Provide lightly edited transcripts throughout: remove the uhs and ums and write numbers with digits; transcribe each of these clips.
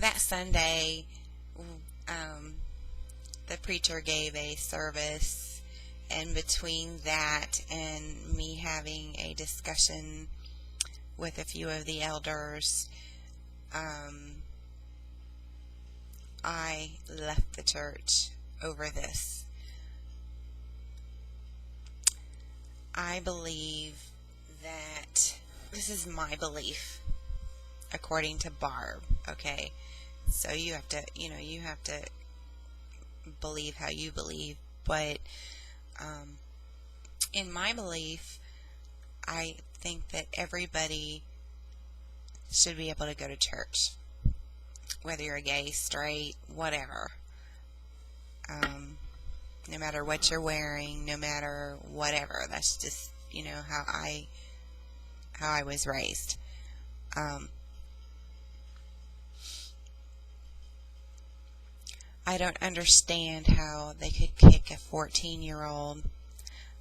that Sunday, the preacher gave a service, and between that and me having a discussion with a few of the elders, I left the church over this. I believe that this is my belief, according to Barb. Okay, so you have to believe how you believe, but in my belief, I think that everybody should be able to go to church, whether you're gay, straight, whatever. No matter what you're wearing, no matter whatever. That's just, how I was raised. I don't understand how they could kick a 14-year-old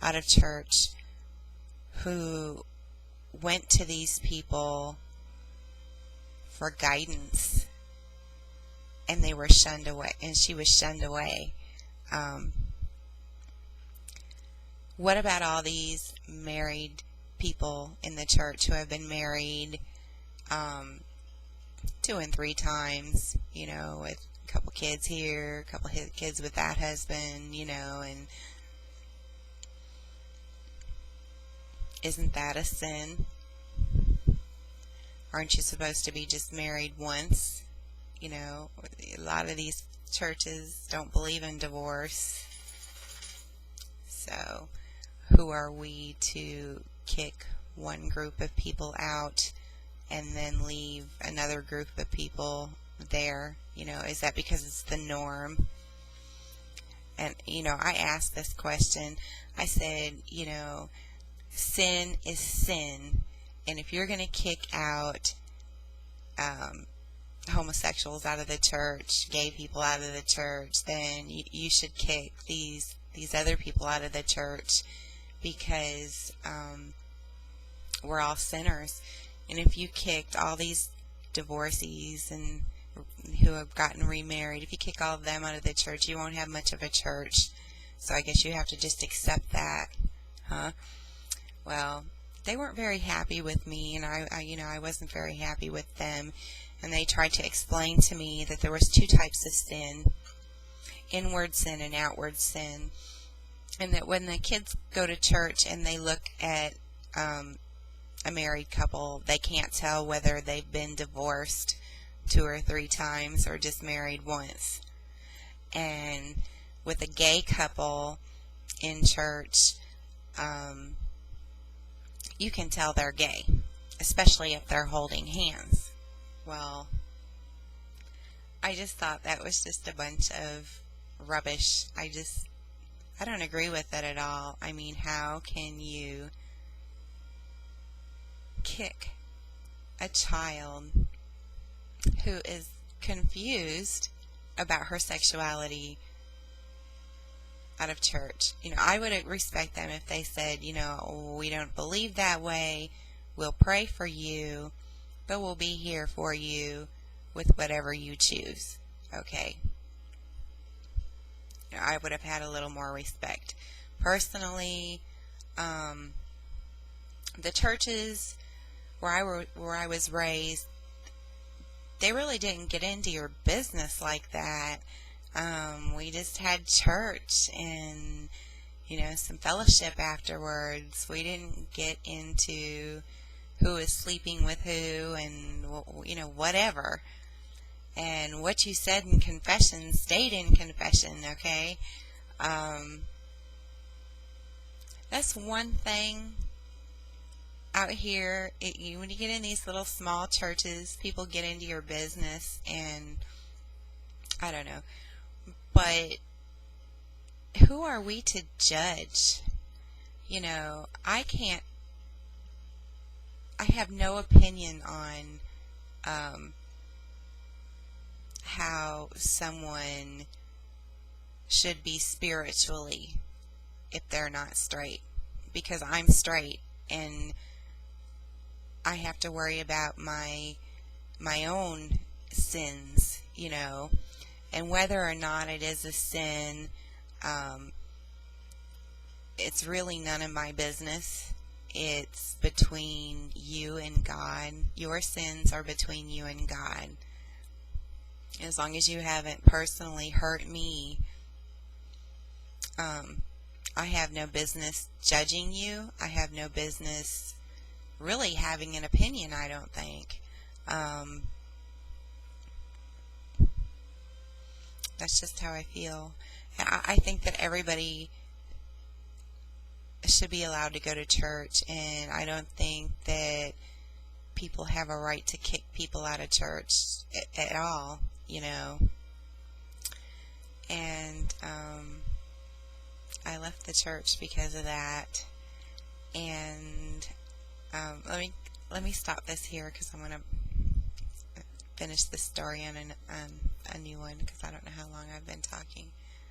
out of church who went to these people for guidance, and they were shunned away, and she was shunned away. What about all these married people in the church who have been married 2 and 3 times, with a couple kids here, a couple kids with that husband, and isn't that a sin? Aren't you supposed to be just married once? A lot of these churches don't believe in divorce. So, who are we to kick one group of people out and then leave another group of people there? Is that because it's the norm? And, I asked this question. I said, sin is sin. And if you're going to kick out homosexuals out of the church, gay people out of the church, then you should kick these other people out of the church, because we're all sinners. And if you kicked all these divorcees and who have gotten remarried, if you kick all of them out of the church, you won't have much of a church. So I guess you have to just accept that, huh? Well, they weren't very happy with me, and I wasn't very happy with them. And they tried to explain to me that there was 2 types of sin: inward sin and outward sin. And that when the kids go to church and they look at a married couple, they can't tell whether they've been divorced 2 or 3 times or just married once. And with a gay couple in church, you can tell they're gay, especially if they're holding hands. Well, I just thought that was just a bunch of rubbish. I don't agree with it at all. I mean, how can you kick a child who is confused about her sexuality out of church? I would respect them if they said, we don't believe that way. We'll pray for you, but we'll be here for you with whatever you choose. Okay. I would have had a little more respect. Personally, the churches where I was raised, they really didn't get into your business like that. We just had church and, some fellowship afterwards. We didn't get into who is sleeping with who and, whatever. And what you said in confession stayed in confession, okay? That's one thing out here. When you get in these little small churches, people get into your business, and I don't know. But who are we to judge? I have no opinion on how someone should be spiritually if they're not straight, because I'm straight and I have to worry about my own sins and whether or not it is a sin, it's really none of my business. It's between you and God. Your sins are between you and God. As long as you haven't personally hurt me, I have no business judging you. I have no business really having an opinion, I don't think. That's just how I feel. I think that everybody should be allowed to go to church, and I don't think that people have a right to kick people out of church at all, And I left the church because of that. And let me stop this here because I'm going to finish the story on a new one because I don't know how long I've been talking.